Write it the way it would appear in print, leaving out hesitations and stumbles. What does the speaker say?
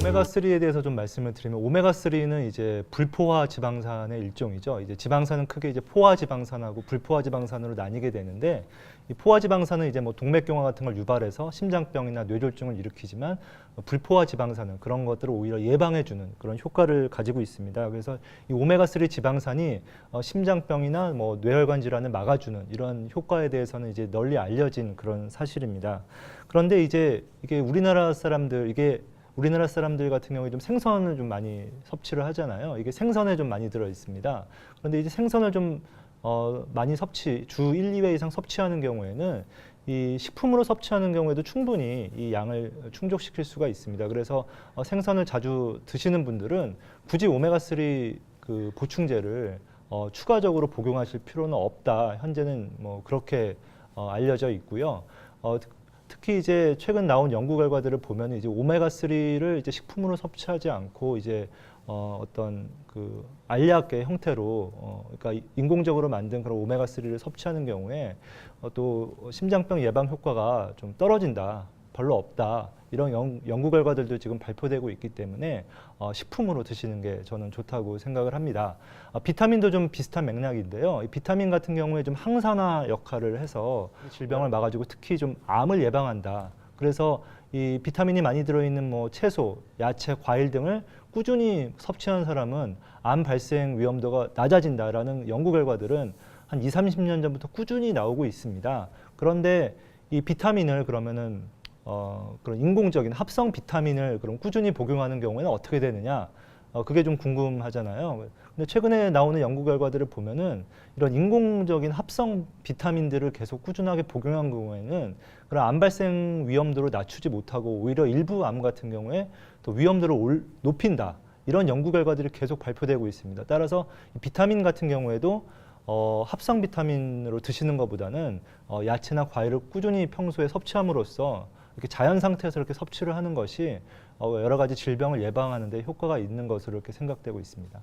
오메가3에 대해서 좀 말씀을 드리면 오메가3는 이제 불포화 지방산의 일종이죠. 이제 지방산은 크게 이제 포화 지방산하고 불포화 지방산으로 나뉘게 되는데 이 포화 지방산은 이제 뭐 동맥경화 같은 걸 유발해서 심장병이나 뇌졸중을 일으키지만 불포화 지방산은 그런 것들을 오히려 예방해주는 그런 효과를 가지고 있습니다. 그래서 이 오메가3 지방산이 심장병이나 뭐 뇌혈관 질환을 막아주는 이런 효과에 대해서는 이제 널리 알려진 그런 사실입니다. 그런데 이제 이게 우리나라 사람들 같은 경우에 좀 생선을 좀 많이 섭취를 하잖아요. 이게 생선에 좀 많이 들어 있습니다. 그런데 이제 생선을 좀 많이 주 1, 2회 이상 섭취하는 경우에는 이 식품으로 섭취하는 경우에도 충분히 이 양을 충족시킬 수가 있습니다. 그래서 생선을 자주 드시는 분들은 굳이 오메가3 그 보충제를 추가적으로 복용하실 필요는 없다. 현재는 뭐 그렇게 알려져 있고요. 특히 이제 최근 나온 연구 결과들을 보면 이제 오메가3를 이제 식품으로 섭취하지 않고 이제 어떤 그 알약의 형태로 그러니까 인공적으로 만든 그런 오메가3를 섭취하는 경우에 또 심장병 예방 효과가 좀 떨어진다, 별로 없다. 이런 연구 결과들도 지금 발표되고 있기 때문에 식품으로 드시는 게 저는 좋다고 생각을 합니다. 비타민도 좀 비슷한 맥락인데요. 이 비타민 같은 경우에 좀 항산화 역할을 해서 질병을 막아주고 특히 좀 암을 예방한다. 그래서 이 비타민이 많이 들어있는 뭐 채소, 야채, 과일 등을 꾸준히 섭취하는 사람은 암 발생 위험도가 낮아진다라는 연구 결과들은 한 20, 30년 전부터 꾸준히 나오고 있습니다. 그런데 이 비타민을 그러면은 그런 인공적인 합성 비타민을 그럼 꾸준히 복용하는 경우에는 어떻게 되느냐? 그게 좀 궁금하잖아요. 근데 최근에 나오는 연구 결과들을 보면은 이런 인공적인 합성 비타민들을 계속 꾸준하게 복용한 경우에는 그런 암 발생 위험도를 낮추지 못하고 오히려 일부 암 같은 경우에 또 위험도를 높인다. 이런 연구 결과들이 계속 발표되고 있습니다. 따라서 비타민 같은 경우에도 합성 비타민으로 드시는 것보다는 야채나 과일을 꾸준히 평소에 섭취함으로써 이렇게 자연 상태에서 이렇게 섭취를 하는 것이 여러 가지 질병을 예방하는 데 효과가 있는 것으로 이렇게 생각되고 있습니다.